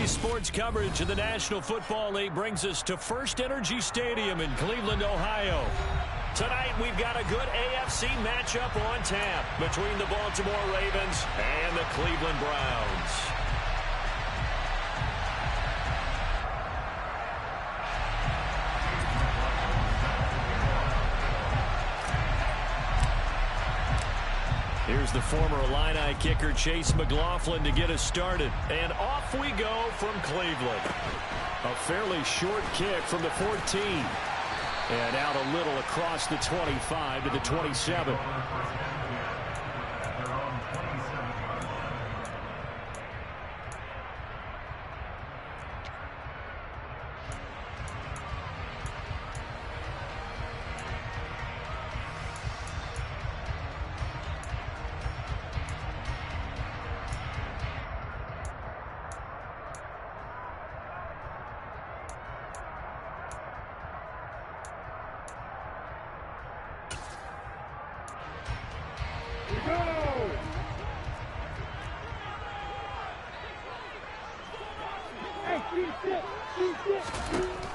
Sports coverage of the National Football League brings us to First Energy Stadium in Cleveland, Ohio. Tonight, we've got a good AFC matchup on tap between the Baltimore Ravens and the Cleveland Browns. Here's the former Illini kicker Chase McLaughlin to get us started. And off we go from Cleveland. A fairly short kick from the 14. And out a little across the 25 to the 27.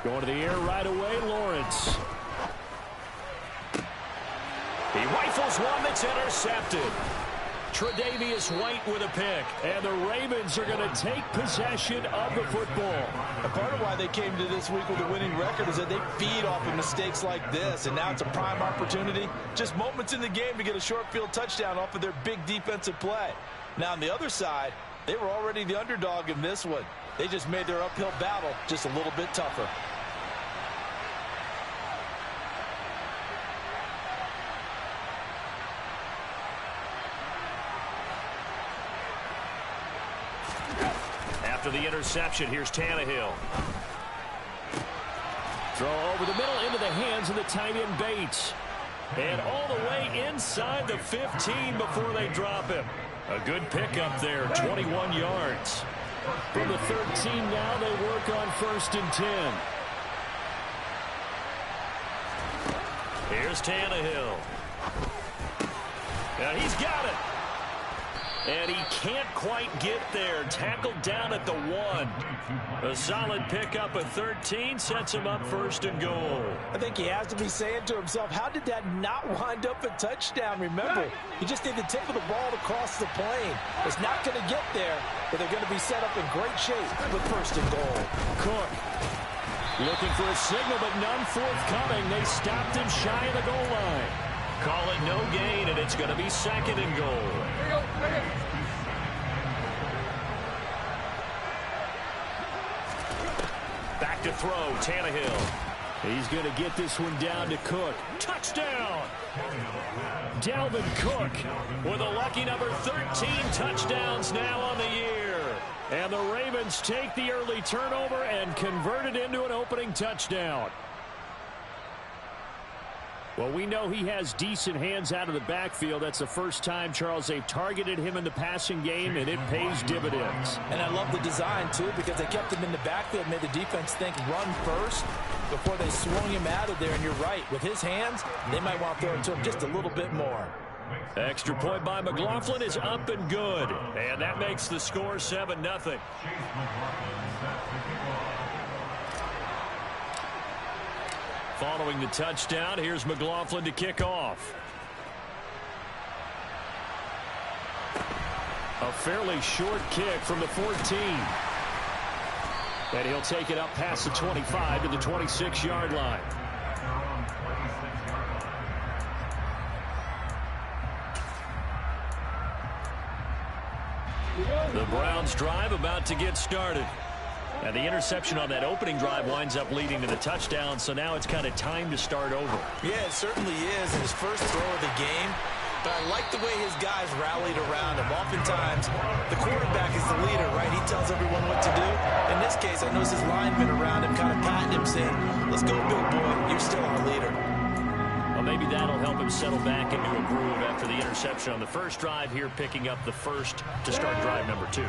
Going to the air right away, Lawrence. He rifles one that's intercepted. Tre'Davious White with a pick. And the Ravens are going to take possession of the football. A part of why they came to this week with a winning record is that they feed off of mistakes like this. And now it's a prime opportunity. Just moments in the game to get a short field touchdown off of their big defensive play. Now on the other side, they were already the underdog in this one. They just made their uphill battle just a little bit tougher. After the interception, here's Tannehill. Throw over the middle into the hands of the tight end Bates. And all the way inside the 15 before they drop him. A good pickup there, 21 yards. From the 13 now, they work on 1st and 10. Here's Tannehill. And he's got it. And he can't quite get there. Tackled down at the 1. A solid pickup of 13 sets him up 1st and goal. I think he has to be saying to himself, how did that not wind up a touchdown? Remember, he just did the tip of the ball to cross the plane. It's not going to get there, but they're going to be set up in great shape with 1st and goal. Cook looking for a signal, but none forthcoming. They stopped him shy of the goal line. Call it no gain, and it's going to be 2nd and goal. Back to throw, Tannehill. He's going to get this one down to Cook. Touchdown! Dalvin Cook with a lucky number 13 touchdowns now on the year. And the Ravens take the early turnover and convert it into an opening touchdown. Well, we know he has decent hands out of the backfield. That's the first time, Charles, they've targeted him in the passing game, and it pays dividends. And I love the design, too, because they kept him in the backfield, made the defense think run first before they swung him out of there. And you're right, with his hands, they might want to throw it to him just a little bit more. Extra point by McLaughlin is up and good. And that makes the score 7-0. Following the touchdown, here's McLaughlin to kick off. A fairly short kick from the 14. And he'll take it up past the 25 to the 26-yard line. The Browns drive about to get started. And the interception on that opening drive winds up leading to the touchdown, so now it's kind of time to start over. Yeah, it certainly is. His first throw of the game. But I like the way his guys rallied around him. Oftentimes, the quarterback is the leader, right? He tells everyone what to do. In this case, I noticed his linemen around him kind of patting him, saying, let's go, big boy. You're still our leader. Well, maybe that'll help him settle back into a groove after the interception on the first drive here, picking up the first to start drive number 2.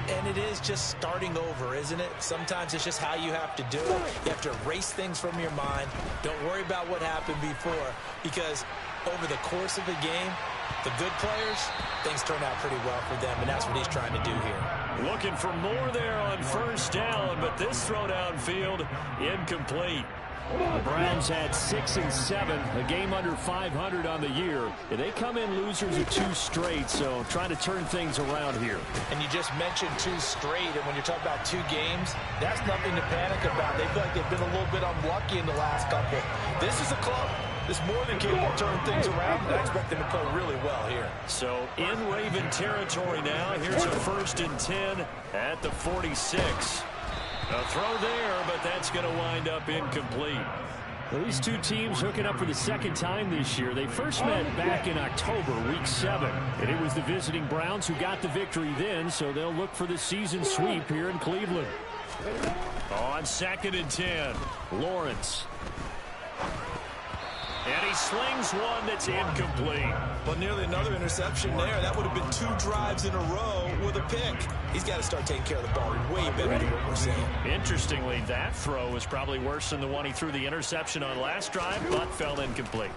And it is just starting over, isn't it? Sometimes it's just how you have to do it. You have to erase things from your mind. Don't worry about what happened before, because over the course of the game, The good players, things turn out pretty well for them, and that's what he's trying to do here. Looking for more there on first down, but this throw downfield incomplete. The Browns had 6 and 7, a game under 500 on the year. They come in losers of 2 straight, so trying to turn things around here. And you just mentioned 2 straight, and when you're talking about 2 games, that's nothing to panic about. They feel like they've been a little bit unlucky in the last couple. This is a club that's more than capable of turning things around, and I expect them to play really well here. So in Raven territory now, here's a 1st and 10 at the 46. A throw there, but that's going to wind up incomplete. Well, these 2 teams hooking up for the 2nd time this year. They first met back in October, week 7. And it was the visiting Browns who got the victory then, so they'll look for the season sweep here in Cleveland. On 2nd and 10, Lawrence. And he slings one that's incomplete. Well, nearly another interception there. That would have been 2 drives in a row with a pick. He's got to start taking care of the ball way better than what we're seeing. Interestingly, that throw was probably worse than the one he threw the interception on last drive, but fell incomplete.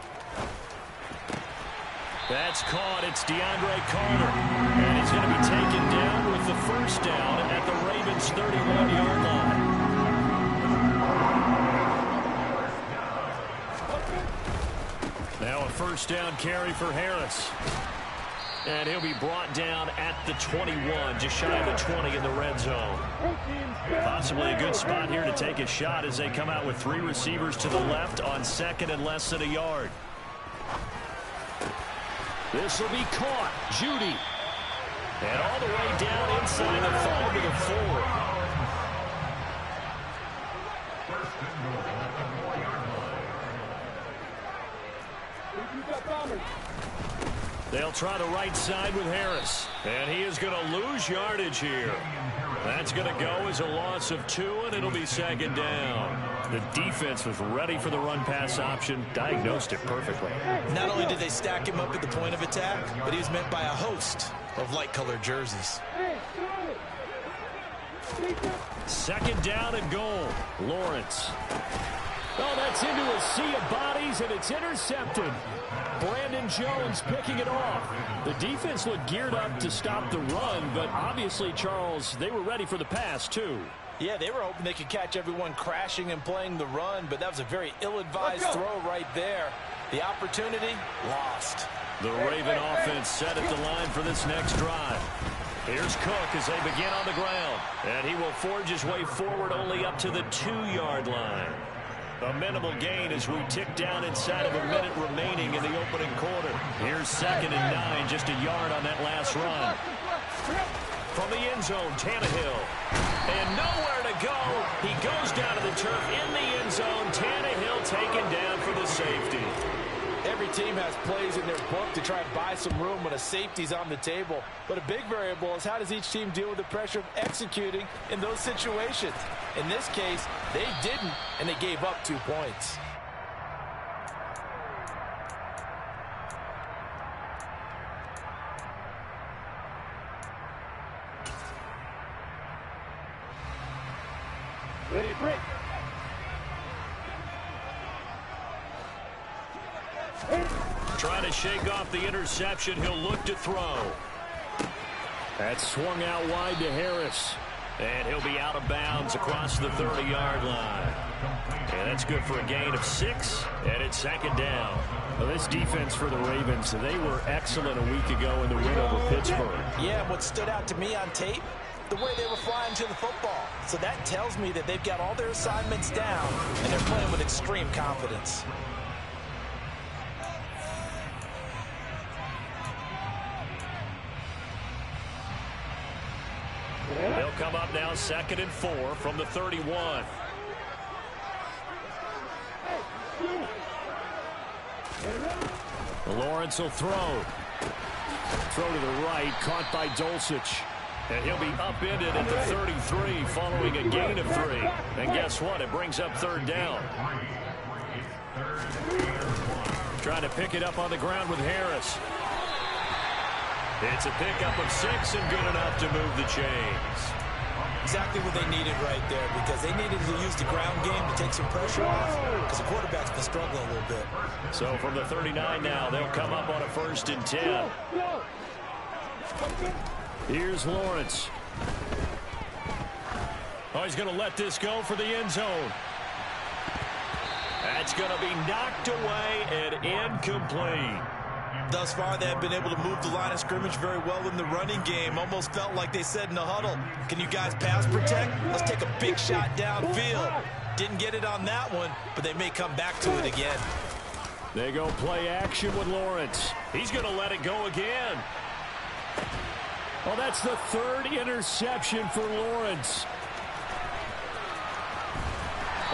That's caught. It's DeAndre Carter. And he's going to be taken down with the 1st down at the Ravens' 31-yard line. Now a 1st down carry for Harris. And he'll be brought down at the 21, just shy of the 20 in the red zone. Possibly a good spot here to take a shot as they come out with 3 receivers to the left on 2nd and less than a yard. This will be caught. Judy. And all the way down inside the 5 to the 4. They'll try the right side with Harris. And he is going to lose yardage here. That's going to go as a loss of 2, and it'll be 2nd down. The defense was ready for the run-pass option, diagnosed it perfectly. Not only did they stack him up at the point of attack, but he was met by a host of light-colored jerseys. 2nd down and goal. Lawrence. Oh, that's into a sea of bodies, and it's intercepted. Brandon Jones picking it off. The defense looked geared up to stop the run, but obviously, Charles, they were ready for the pass, too. Yeah, they were hoping they could catch everyone crashing and playing the run, but that was a very ill-advised throw right there. The opportunity, lost. The Raven offense set at the line for this next drive. Here's Cook as they begin on the ground, and he will forge his way forward only up to the 2-yard line. A minimal gain as we tick down inside of a minute remaining in the opening quarter. Here's 2nd and 9, just a yard on that last run. From the end zone, Tannehill. And nowhere to go. He goes down to the turf in the end zone. Tannehill taken down for the safety. Every team has plays in their book to try and buy some room when a safety's on the table. But a big variable is how does each team deal with the pressure of executing in those situations. In this case, they didn't, and they gave up 2 points. Ready, break. Trying to shake off the interception. He'll look to throw. That's swung out wide to Harris. And he'll be out of bounds across the 30-yard line. And that's good for a gain of 6. And it's 2nd down. Well, this defense for the Ravens, they were excellent a week ago in the win over Pittsburgh. Yeah, what stood out to me on tape, the way they were flying to the football. So that tells me that they've got all their assignments down, and they're playing with extreme confidence. They'll come up now 2nd and 4 from the 31. Lawrence will throw. Throw to the right, caught by Dulcich. And he'll be upended at the 33 following a gain of 3. And guess what? It brings up 3rd down. Trying to pick it up on the ground with Harris. It's a pickup of 6 and good enough to move the chains. exactly what they needed right there, because they needed to use the ground game to take some pressure off, because the quarterback's been struggling a little bit. So from the 39 now, they'll come up on a 1st and 10. Here's Lawrence. Oh, he's going to let this go for the end zone. That's going to be knocked away and incomplete. Thus far, they have been able to move the line of scrimmage very well in the running game. Almost felt like they said in the huddle, can you guys pass protect? Let's take a big shot downfield. Didn't get it on that one, but they may come back to it again. They go play action with Lawrence. He's going to let it go again. Well, that's the 3rd interception for Lawrence.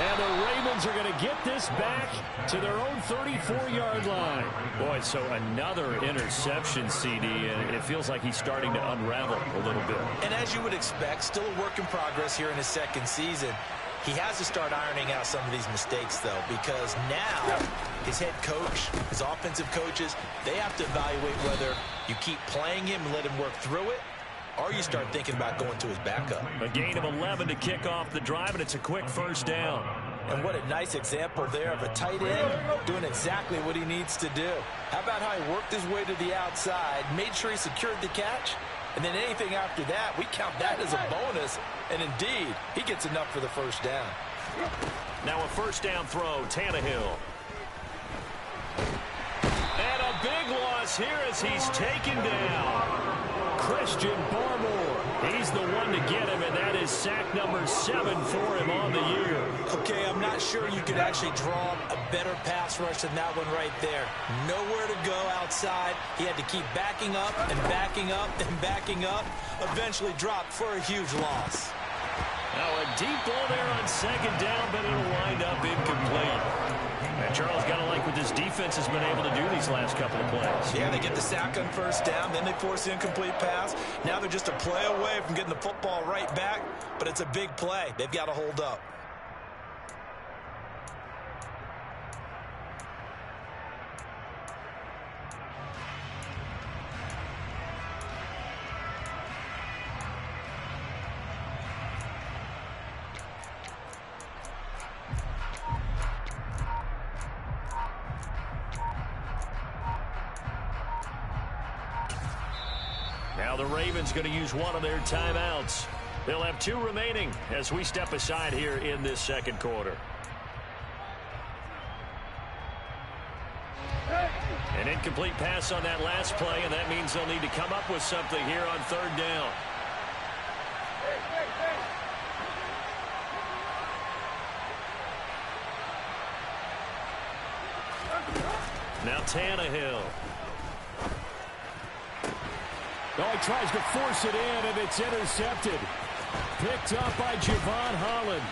And the Ravens are going to get this back to their own 34-yard line. Boy, so another interception, CD, and it feels like he's starting to unravel a little bit. And as you would expect, still a work in progress here in his 2nd season. He has to start ironing out some of these mistakes, though, because now his head coach, his offensive coaches, they have to evaluate whether you keep playing him and let him work through it, or you start thinking about going to his backup. A gain of 11 to kick off the drive, and it's a quick 1st down. And what a nice example there of a tight end doing exactly what he needs to do. How about how he worked his way to the outside, made sure he secured the catch, and then anything after that, we count that as a bonus. And indeed, he gets enough for the 1st down. Now a 1st down throw, Tannehill. And a big loss here as he's taken down. Christian Barmore, he's the one to get him, and that is sack number 7 for him on the year. Okay, I'm not sure you could actually draw a better pass rush than that one right there. Nowhere to go outside. He had to keep backing up and backing up and backing up. Eventually dropped for a huge loss. Now a deep ball there on 2nd down, but it'll wind up incomplete. And Charles, got to like what this defense has been able to do these last couple of plays. Yeah, they get the sack on 1st down, then they force the incomplete pass. Now they're just a play away from getting the football right back, but it's a big play. They've got to hold up. Now the Ravens going to use one of their timeouts. They'll have 2 remaining as we step aside here in this 2nd quarter. An incomplete pass on that last play, and that means they'll need to come up with something here on 3rd down. Now Tannehill. Oh, he tries to force it in, and it's intercepted. Picked up by Javon Holland.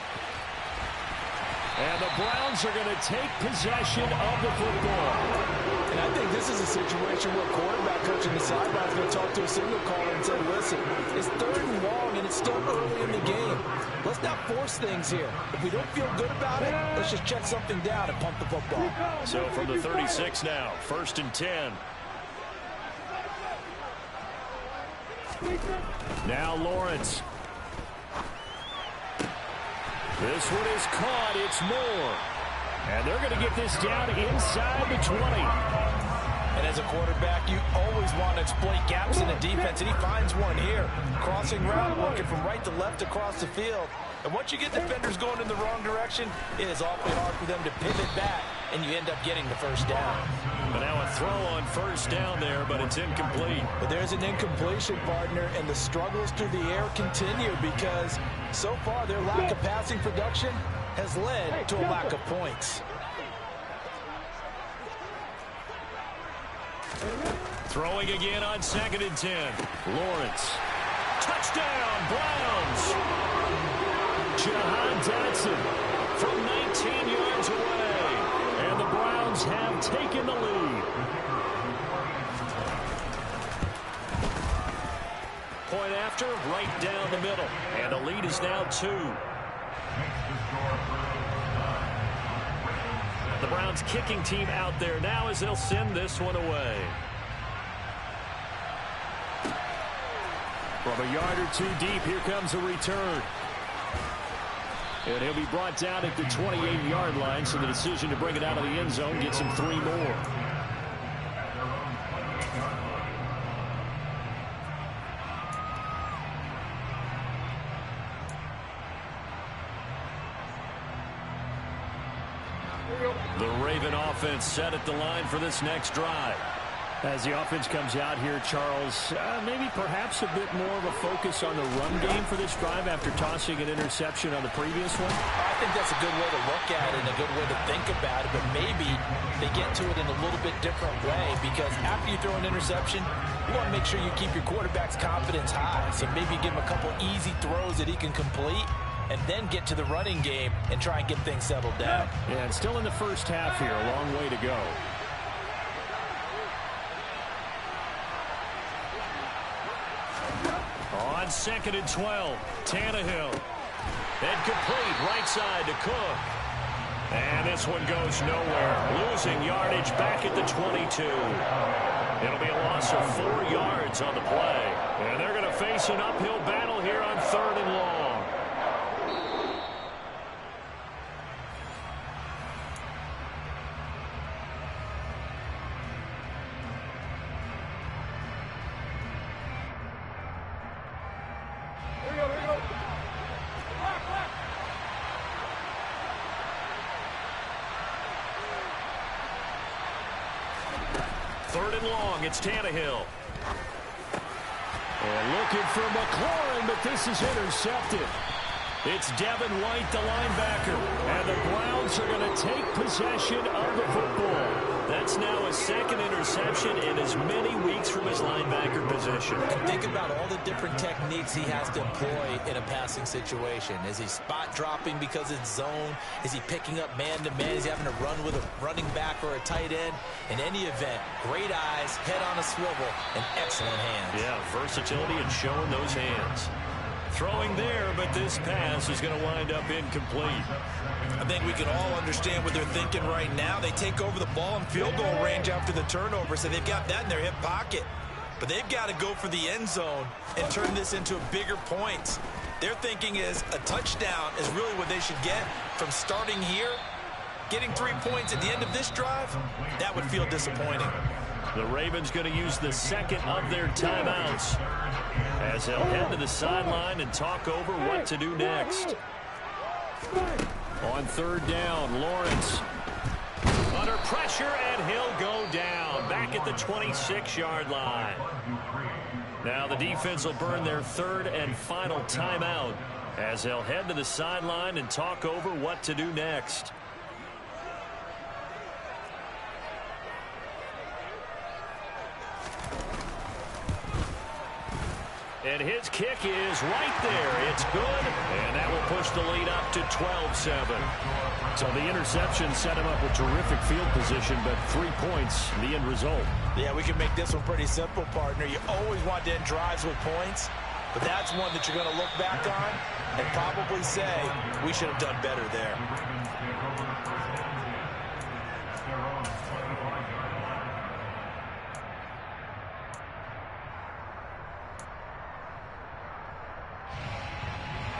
And the Browns are going to take possession of the football. And I think this is a situation where quarterback coach in the sideline is going to talk to a signal caller and say, listen, it's 3rd and long, and it's still early in the game. Let's not force things here. If we don't feel good about it, let's just check something down and pump the football. So from the 36 now, 1st and 10. Now Lawrence. This one is caught. It's Moore. And they're going to get this down inside the 20. And as a quarterback, you always want to exploit gaps in the defense, and he finds one here. Crossing route, working from right to left across the field. And once you get defenders going in the wrong direction, it is awfully hard for them to pivot back, and you end up getting the 1st down. But now a throw on 1st down there, but it's incomplete. But there's an incompletion, partner, and the struggles through the air continue because so far their lack of passing production has led to a lack of points. Throwing again on 2nd and 10. Lawrence. Touchdown, Browns. Jahan Dotson from 19 yards away. And the Browns have taken the lead. Point after, right down the middle. And the lead is now 2. The Browns kicking team out there now as they'll send this one away. From a yard or two deep, here comes a return. And he'll be brought down at the 28-yard line, so the decision to bring it out of the end zone gets him 3 more. The Raven offense set at the line for this next drive. As the offense comes out here, Charles, maybe perhaps a bit more of a focus on the run game for this drive after tossing an interception on the previous one? I think that's a good way to look at it and a good way to think about it, but maybe they get to it in a little bit different way, because after you throw an interception, you want to make sure you keep your quarterback's confidence high. So maybe give him a couple easy throws that he can complete, and then get to the running game and try and get things settled down. Yeah, and still in the first half here, a long way to go. On 2nd and 12, Tannehill. And complete right side to Cook. And this one goes nowhere. Losing yardage back at the 22. It'll be a loss of 4 yards on the play. And they're going to face an uphill battle here on 3rd and long. It's Tannehill. And looking for McLaurin, but this is intercepted. It's Devin White, the linebacker. And the Browns are going to take possession of the football. That's now a 2nd interception in as many weeks from his linebacker position. And think about all the different techniques he has to employ in a passing situation. Is he spot dropping because it's zone? Is he picking up man-to-man? Is he having to run with a running back or a tight end? In any event, great eyes, head on a swivel, and excellent hands. Yeah, versatility and showing those hands. Throwing there, but this pass is going to wind up incomplete. I think we can all understand what they're thinking right now. They take over the ball in field goal range after the turnover, so they've got that in their hip pocket. But they've got to go for the end zone and turn this into bigger points. Their thinking is a touchdown is really what they should get from starting here. Getting 3 points at the end of this drive, that would feel disappointing. The Ravens going to use the 2nd of their timeouts as they'll head to the sideline and talk over what to do next. On 3rd down, Lawrence under pressure, and he'll go down back at the 26-yard line. Now the defense will burn their 3rd and final timeout as they'll head to the sideline and talk over what to do next. And his kick is right there. It's good, and that will push the lead up to 12-7. So the interception set him up with terrific field position, but 3 points, the end result. Yeah, we can make this one pretty simple, partner. You always want to end drives with points, but that's one that you're going to look back on and probably say, we should have done better there.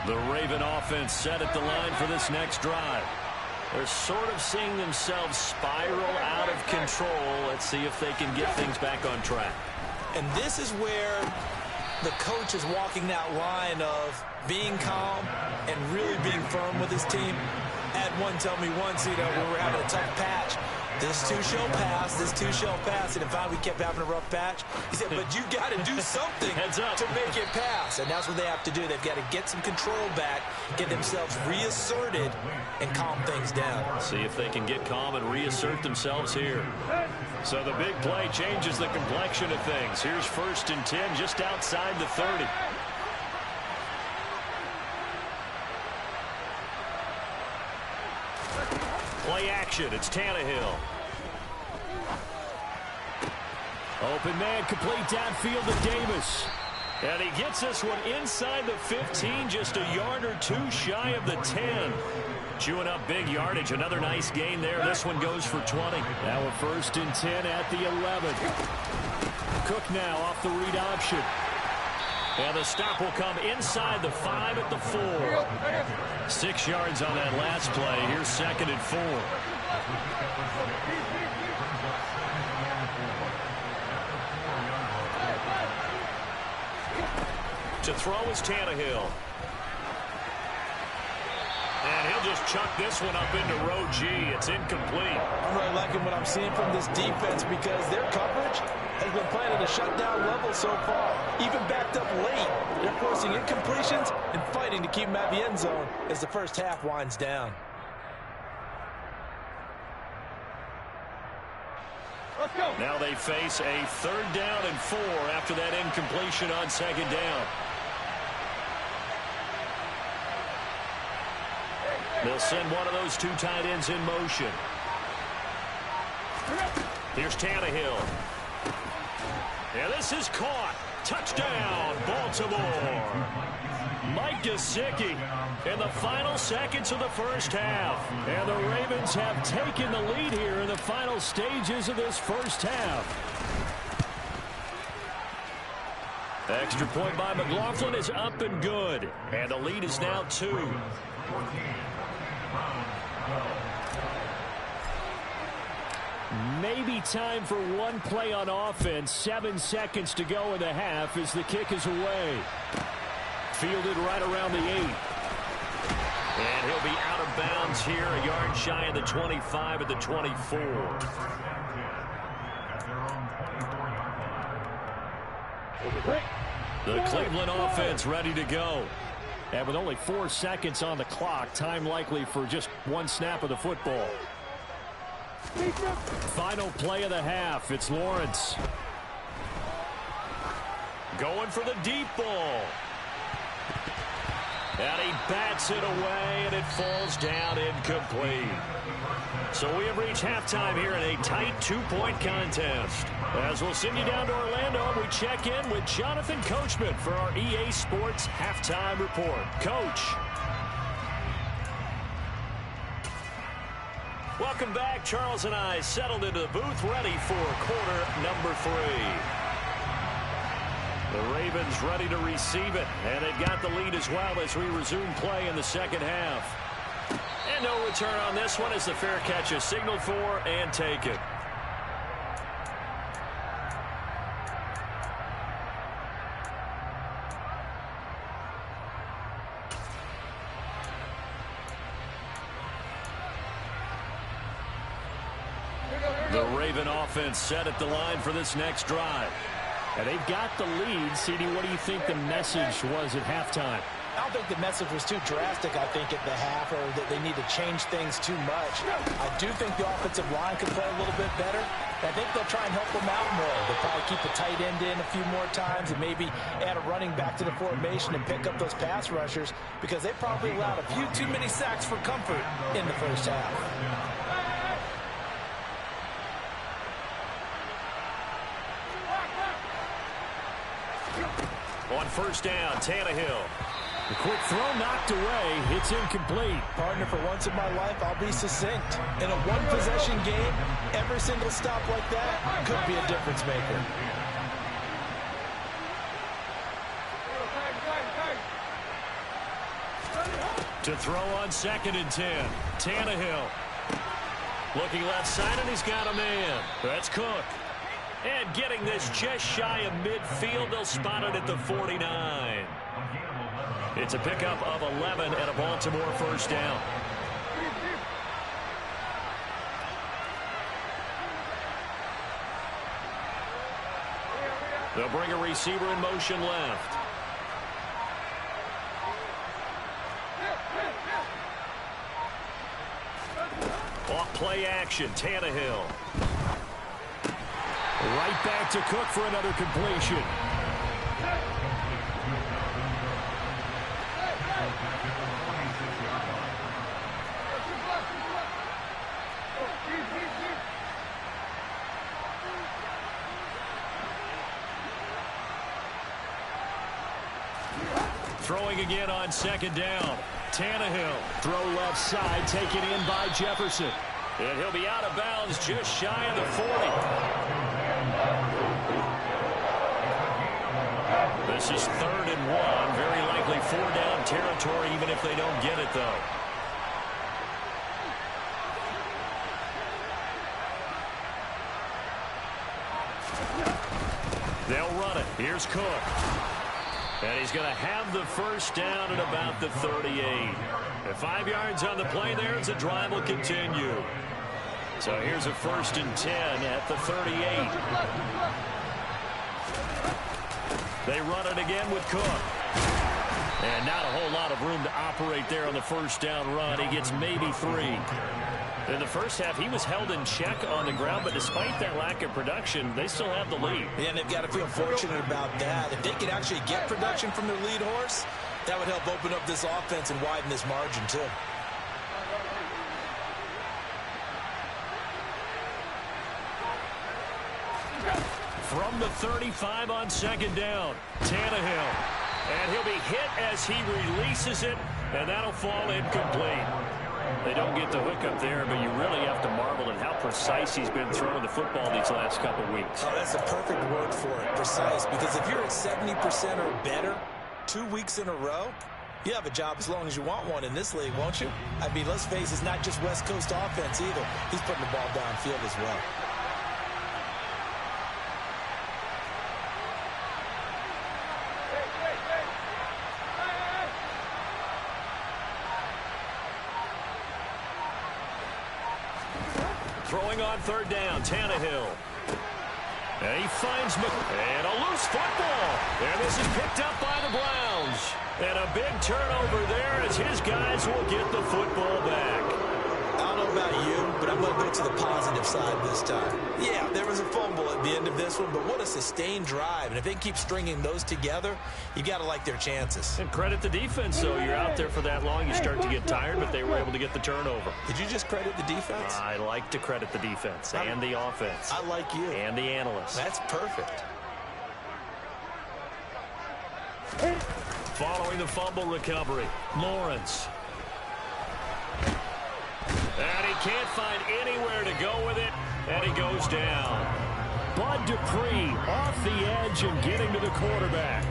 The Raven offense set at the line for this next drive. They're sort of seeing themselves spiral out of control. Let's see if they can get things back on track. And this is where the coach is walking that line of being calm and really being firm with his team. I had one tell me once, when we were having a tough patch, this too shall pass, this too shall pass. And in fact, we kept having a rough patch. He said, but you got to do something to make it pass. And that's what they have to do. They've got to get some control back, get themselves reasserted, and calm things down. See if they can get calm and reassert themselves here. So the big play changes the complexion of things. Here's 1st and 10 just outside the 30. Play action. It's Tannehill. Open man, complete downfield to Davis. And he gets this one inside the 15, just a yard or two shy of the 10. Chewing up big yardage. Another nice gain there. This one goes for 20. Now a 1st and 10 at the 11. Cook now off the read option. And the stop will come inside the 5 at the 4. 6 yards on that last play. Here's 2nd and 4. To throw is Tannehill. And he'll just chuck this one up into row G. It's incomplete. I'm really liking what I'm seeing from this defense because their coverage has been playing at a shutdown level so far. Even backed up late, they're forcing incompletions and fighting to keep them at the end zone as the first half winds down. Let's go. Now they face a 3rd down and 4 after that incompletion on 2nd down. They'll send one of those 2 tight ends in motion. Here's Tannehill. And this is caught. Touchdown, Baltimore. Mike Gesicki in the final seconds of the first half. And the Ravens have taken the lead here in the final stages of this first half. Extra point by McLaughlin is up and good. And the lead is now 2. Maybe time for one play on offense. 7 seconds to go in the half as the kick is away. Fielded right around the 8. And he'll be out of bounds here, a yard shy of the 25 at the 24. The Cleveland offense ready to go. And with only 4 seconds on the clock, time likely for just one snap of the football. Final play of the half. It's Lawrence. Going for the deep ball. And he bats it away, and it falls down incomplete. So we have reached halftime here in a tight 2-point contest. As we'll send you down to Orlando, we check in with Jonathan Coachman for our EA Sports Halftime Report. Coach. Welcome back. Charles and I settled into the booth, ready for quarter number 3. The Ravens ready to receive it, and they've got the lead as well as we resume play in the second half. And no return on this one as the fair catch is signaled for and taken. The Raven offense set at the line for this next drive. And they've got the lead. CD, what do you think the message was at halftime? I don't think the message was too drastic, I think, at the half, or that they need to change things too much. I do think the offensive line could play a little bit better. I think they'll try and help them out more. They'll probably keep the tight end in a few more times and maybe add a running back to the formation and pick up those pass rushers because they probably allowed a few too many sacks for comfort in the first half. On first down, Tannehill. The quick throw knocked away. It's incomplete. Partner, for once in my life, I'll be succinct. In a one-possession game, every single stop like that could be a difference maker. To throw on 2nd and 10. Tannehill. Looking left side, and he's got a man. That's Cook. And getting this just shy of midfield, they'll spot it at the 49. It's a pickup of 11 and a Baltimore first down. They'll bring a receiver in motion left. Off play action, Tannehill. Right back to Cook for another completion. Throwing again on 2nd down. Tannehill. Throw left side, taken in by Jefferson. And he'll be out of bounds just shy of the 40. This is 3rd and 1. Very likely 4-down territory, even if they don't get it, though. They'll run it. Here's Cook. And he's going to have the first down at about the 38. At 5 yards on the play there as the drive will continue. So here's a 1st and 10 at the 38. They run it again with Cook. And not a whole lot of room to operate there on the first down run. He gets maybe 3. In the first half, he was held in check on the ground, but despite that lack of production, they still have the lead. Yeah, and they've got to feel fortunate about that. If they could actually get production from their lead horse, that would help open up this offense and widen this margin, too. From the 35 on 2nd down, Tannehill. And he'll be hit as he releases it, and that'll fall incomplete. They don't get the hook up there, but you really have to marvel at how precise he's been throwing the football these last couple weeks. Oh, that's a perfect word for it, precise, because if you're at 70% or better 2 weeks in a row, you have a job as long as you want one in this league, won't you? I mean, let's face it, it's not just West Coast offense either. He's putting the ball downfield as well. Throwing on 3rd down, Tannehill. And he finds and a loose football. And this is picked up by the Browns. And a big turnover there as his guys will get the football back. I don't know about you, but I'm going to go to the positive side this time. Yeah, there was a fumble at the end of this one, but what a sustained drive. And if they keep stringing those together, you got to like their chances. And credit the defense, though. You're out there for that long, you start to get tired, but they were able to get the turnover. Did you just credit the defense? I like to credit the defense and the offense. I like you. And the analysts. That's perfect. Following the fumble recovery, Lawrence. And he can't find anywhere to go with it, and he goes down. Bud Dupree off the edge and getting to the quarterback.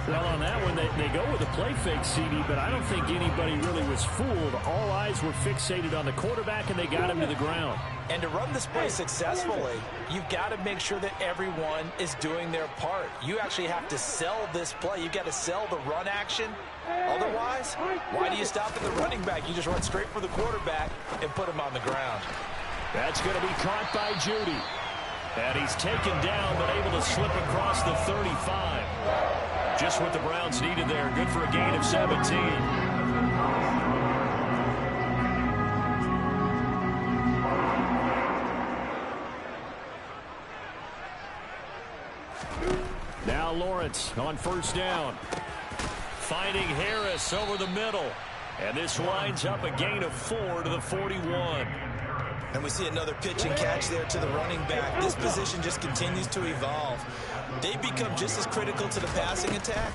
Well, on that one, they go with a play fake, CD, but I don't think anybody really was fooled. All eyes were fixated on the quarterback, and they got him to the ground. And to run this play successfully, you've got to make sure that everyone is doing their part. You actually have to sell this play. You've got to sell the run action. Otherwise, why do you stop at the running back? You just run straight for the quarterback and put him on the ground. That's going to be caught by Judy. And he's taken down, but able to slip across the 35. Just what the Browns needed there. Good for a gain of 17. Now Lawrence on 1st down. Finding Harris over the middle. And this winds up a gain of 4 to the 41. And we see another pitch and catch there to the running back. This position just continues to evolve. They become just as critical to the passing attack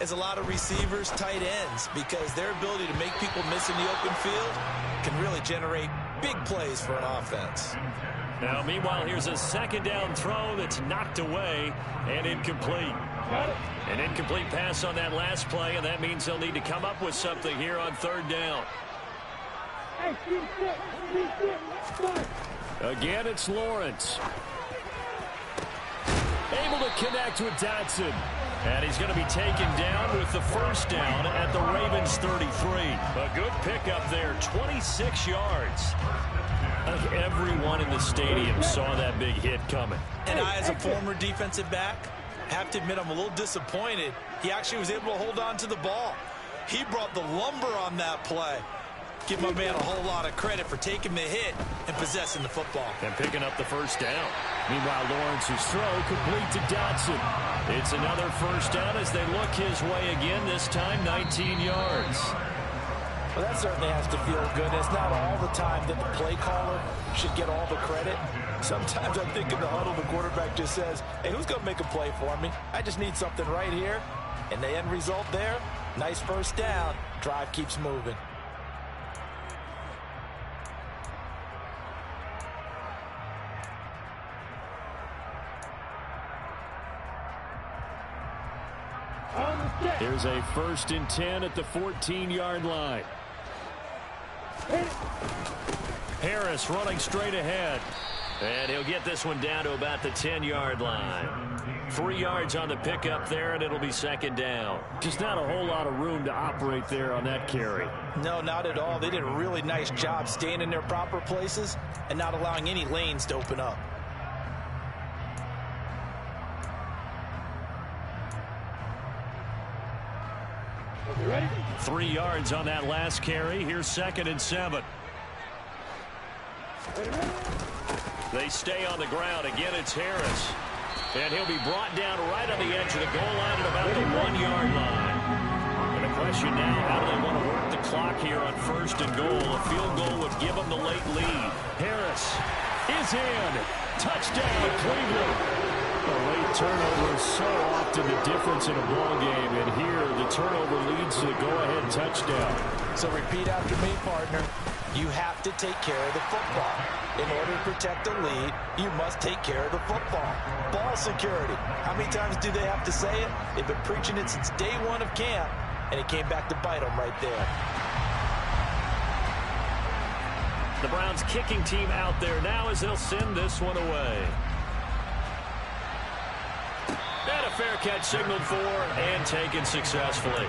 as a lot of receivers, tight ends, because their ability to make people miss in the open field can really generate big plays for an offense. Now, meanwhile, here's a 2nd down throw that's knocked away and incomplete. An incomplete pass on that last play, and that means they'll need to come up with something here on 3rd down. Again, it's Lawrence. Able to connect with Dotson. And he's going to be taken down with the 1st down at the Ravens 33. A good pickup there, 26 yards. I think everyone in the stadium saw that big hit coming. And I, as a former defensive back, have to admit I'm a little disappointed. He actually was able to hold on to the ball. He brought the lumber on that play. Give my man a whole lot of credit for taking the hit and possessing the football. And picking up the 1st down. Meanwhile, Lawrence's throw complete to Dotson. It's another 1st down as they look his way again, this time 19 yards. Well, that certainly has to feel good. It's not all the time that the play caller should get all the credit. Sometimes I think in the huddle, the quarterback just says, hey, who's going to make a play for me? I just need something right here. And the end result there, nice 1st down. Drive keeps moving. Here's a 1st and 10 at the 14-yard line. Harris running straight ahead. And he'll get this one down to about the 10-yard line. 3 yards on the pickup there, and it'll be 2nd down. Just not a whole lot of room to operate there on that carry. No, not at all. They did a really nice job staying in their proper places and not allowing any lanes to open up. Ready? 3 yards on that last carry. Here's 2nd and 7. They stay on the ground. Again, it's Harris. And he'll be brought down right on the edge of the goal line at about the 1-yard line. And the question now, how do they want to work the clock here on 1st and goal? A field goal would give them the late lead. Harris is in. Touchdown, Cleveland. A late turnover is so often the difference in a ball game. And here, the turnover leads to the go-ahead touchdown. So repeat after me, partner. You have to take care of the football. In order to protect the lead, you must take care of the football. Ball security. How many times do they have to say it? They've been preaching it since day 1 of camp, and it came back to bite them right there. The Browns kicking team out there now as they'll send this one away. And a fair catch signaled for and taken successfully.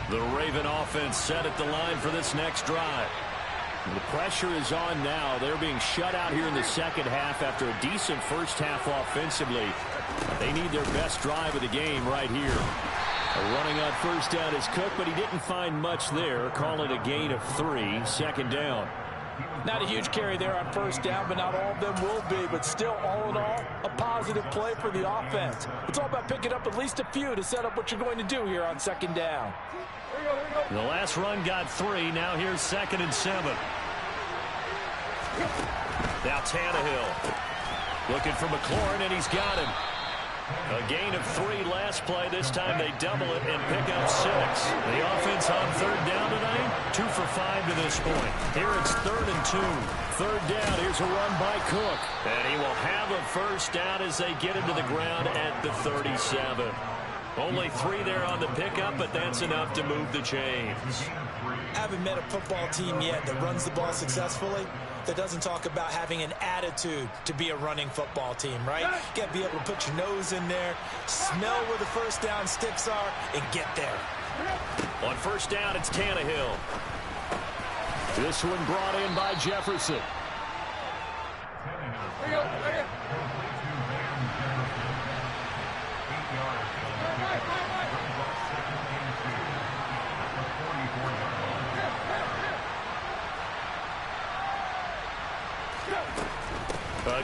The Raven offense set at the line for this next drive. The pressure is on now. They're being shut out here in the 2nd half after a decent 1st half offensively. They need their best drive of the game right here. Running on 1st down is Cook, but he didn't find much there. Call it a gain of 3, 2nd down. Not a huge carry there on 1st down, but not all of them will be. But still, all in all, a positive play for the offense. It's all about picking up at least a few to set up what you're going to do here on 2nd down. The last run got 3. Now here's 2nd and 7. Now Tannehill looking for McLaurin, and he's got him. A gain of 3 last play. This time they double it and pick up 6. The offense on 3rd down tonight, 2 for 5 to this point. Here it's 3rd and 2. 3rd down. Here's a run by Cook. And he will have a 1st down as they get into the ground at the 37. Only 3 there on the pickup, but that's enough to move the chains. I haven't met a football team yet that runs the ball successfully that doesn't talk about having an attitude to be a running football team, right? You got to be able to put your nose in there, smell where the 1st down sticks are, and get there. On 1st down, it's Tannehill. This one brought in by Jefferson.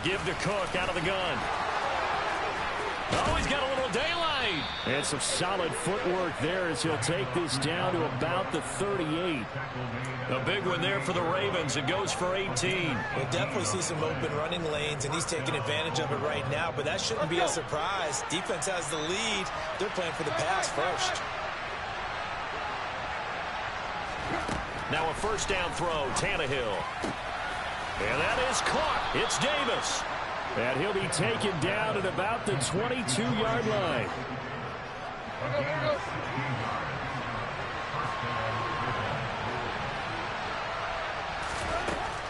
Give to Cook out of the gun. Oh, he's got a little daylight. And some solid footwork there as he'll take this down to about the 38. A big one there for the Ravens. It goes for 18. We'll definitely see some open running lanes, and he's taking advantage of it right now, but that shouldn't be a surprise. Defense has the lead. They're playing for the pass first. Now a 1st down throw, Tannehill. And that is caught. It's Davis. And he'll be taken down at about the 22-yard line.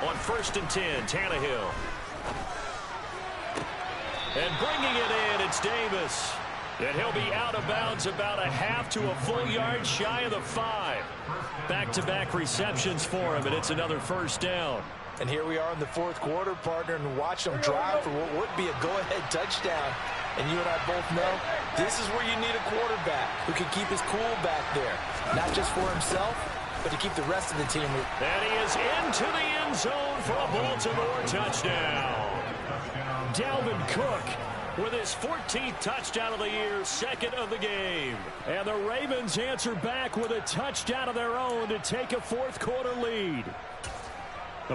On 1st and 10, Tannehill. And bringing it in, it's Davis. And he'll be out of bounds about a half to a full yard shy of the 5. Back-to-back receptions for him, and it's another 1st down. And here we are in the 4th quarter, partner, and watch them drive for what would be a go-ahead touchdown. And you and I both know this is where you need a quarterback who can keep his cool back there. Not just for himself, but to keep the rest of the team. And he is into the end zone for a Baltimore touchdown. Dalvin Cook with his 14th touchdown of the year, 2nd of the game. And the Ravens answer back with a touchdown of their own to take a 4th quarter lead.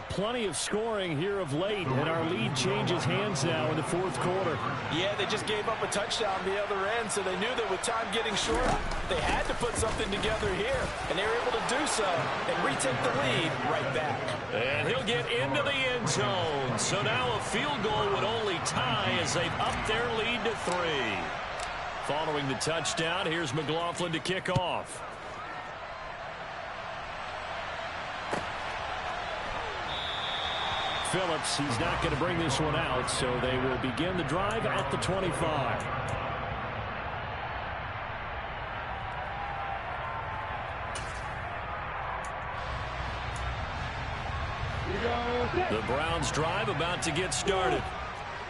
Plenty of scoring here of late, and our lead changes hands now in the fourth quarter. Yeah, they just gave up a touchdown the other end, so they knew that with time getting short, they had to put something together here, and they were able to do so and retake the lead right back. And he'll get into the end zone. So now a field goal would only tie as they've upped their lead to 3. Following the touchdown, here's McLaughlin to kick off. Phillips, he's not going to bring this one out, so they will begin the drive at the 25. The Browns drive about to get started.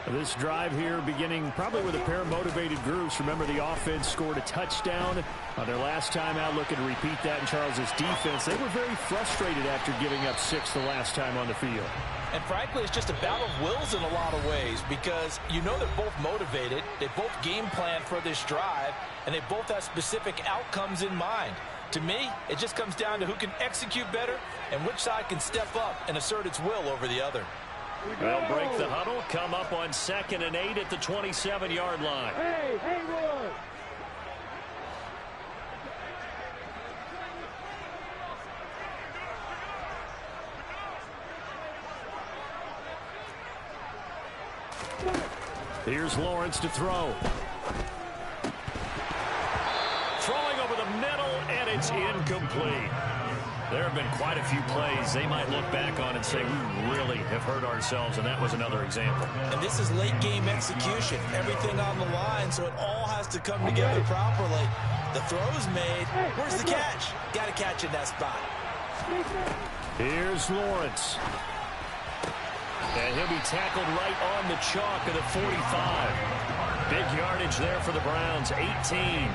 This drive here beginning probably with a pair of motivated groups. Remember, the offense scored a touchdown on their last time out, looking to repeat that in Charles's defense. They were very frustrated after giving up 6 the last time on the field. And frankly, it's just a battle of wills in a lot of ways, because you know they're both motivated, they both game plan for this drive, and they both have specific outcomes in mind. To me, it just comes down to who can execute better and which side can step up and assert its will over the other. They'll break the huddle, come up on 2nd and 8 at the 27-yard line. Hey, Roy! Here's Lawrence to throw. Throwing over the middle, and it's incomplete. There have been quite a few plays they might look back on and say, we really have hurt ourselves, and that was another example. And this is late game execution. Everything on the line, so it all has to come together properly. The throw's made. Where's the catch? Got to catch in that spot. Here's Lawrence. And he'll be tackled right on the chalk of the 45. Big yardage there for the Browns, 18.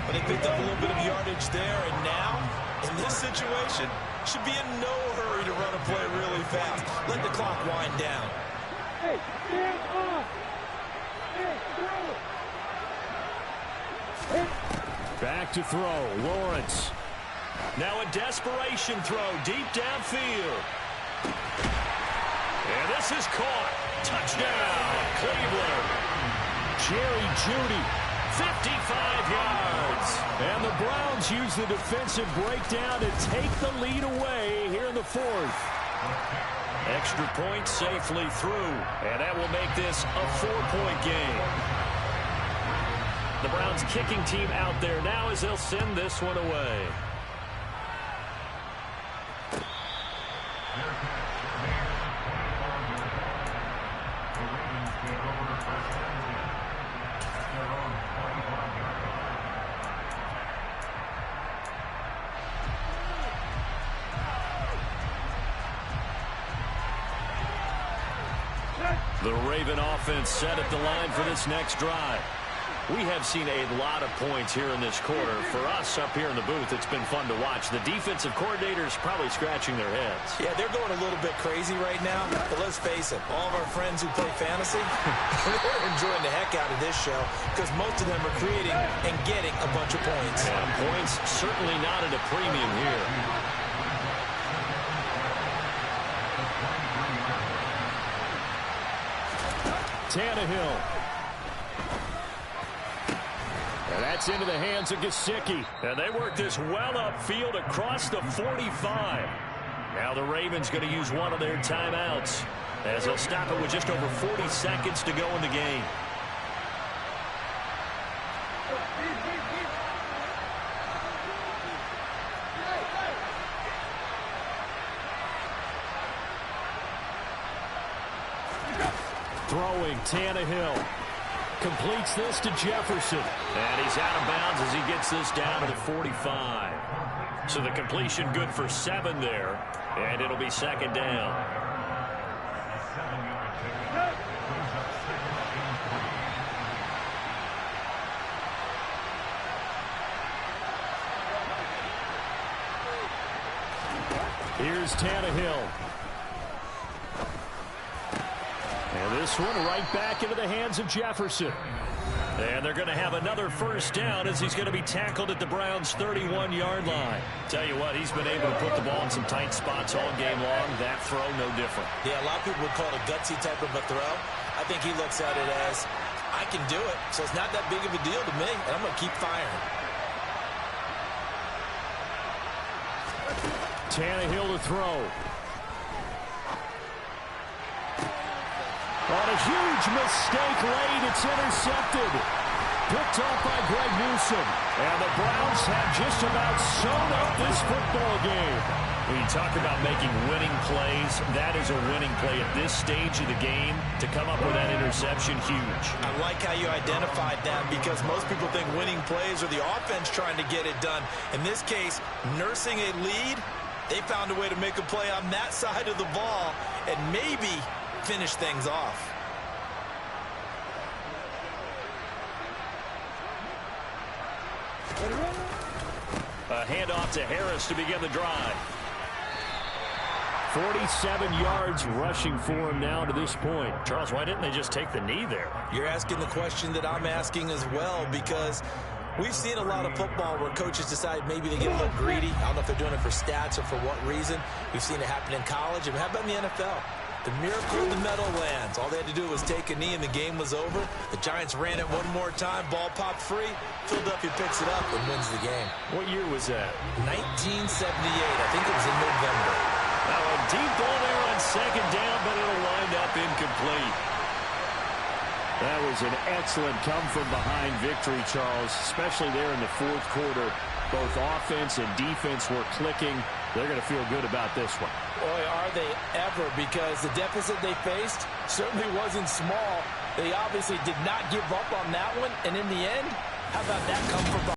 But they picked up a little bit of yardage there, and now, in this situation, should be in no hurry to run a play really fast. Let the clock wind down. Hey, stand up! Hey, throw! Back to throw, Lawrence. Now a desperation throw deep downfield. And this is caught. Touchdown, Cleveland. Jerry Jeudy, 55 yards. And the Browns use the defensive breakdown to take the lead away here in the 4th. Extra point safely through. And that will make this a 4-point game. The Browns kicking team out there now as they'll send this one away. The Raven offense set at the line for this next drive. We have seen a lot of points here in this quarter. For us up here in the booth, it's been fun to watch. The defensive coordinators probably scratching their heads. Yeah, they're going a little bit crazy right now. But let's face it, all of our friends who play fantasy, they're enjoying the heck out of this show because most of them are creating and getting a bunch of points. And points certainly not at a premium here. Tannehill. And that's into the hands of Gesicki. And they work this well upfield across the 45. Now the Ravens going to use one of their timeouts as they'll stop it with just over 40 seconds to go in the game. Throwing, Tannehill completes this to Jefferson. And he's out of bounds as he gets this down to the 45. So the completion good for 7 there. And it'll be 2nd down. Here's Tannehill. And this one right back into the hands of Jefferson. And they're going to have another first down as he's going to be tackled at the Browns' 31-yard line. Tell you what, he's been able to put the ball in some tight spots all game long. That throw, no different. Yeah, a lot of people would call it a gutsy type of a throw. I think he looks at it as, I can do it, so it's not that big of a deal to me, and I'm going to keep firing. Tannehill to throw. On a huge mistake late, it's intercepted. Picked off by Greg Newsome. And the Browns have just about sewn up this football game. When you talk about making winning plays, that is a winning play at this stage of the game. To come up with that interception, huge. I like how you identified that because most people think winning plays are the offense trying to get it done. In this case, nursing a lead, they found a way to make a play on that side of the ball and maybe finish things off. A handoff to Harris to begin the drive. 47 yards rushing for him now to this point. Charles, why didn't they just take the knee there? You're asking the question that I'm asking as well, because we've seen a lot of football where coaches decide maybe they get a little greedy. I don't know if they're doing it for stats or for what reason. We've seen it happen in college. And how about in the NFL? The miracle of the Meadowlands. All they had to do was take a knee and the game was over. The Giants ran it one more time. Ball popped free. Philadelphia picks it up and wins the game. What year was that? 1978. I think it was in November. Now a deep ball there on second down, but it'll wind up incomplete. That was an excellent come-from-behind victory, Charles, especially there in the fourth quarter. Both offense and defense were clicking. They're going to feel good about this one. Boy, are they ever, because the deficit they faced certainly wasn't small. They obviously did not give up on that one, and in the end, how about that come from behind?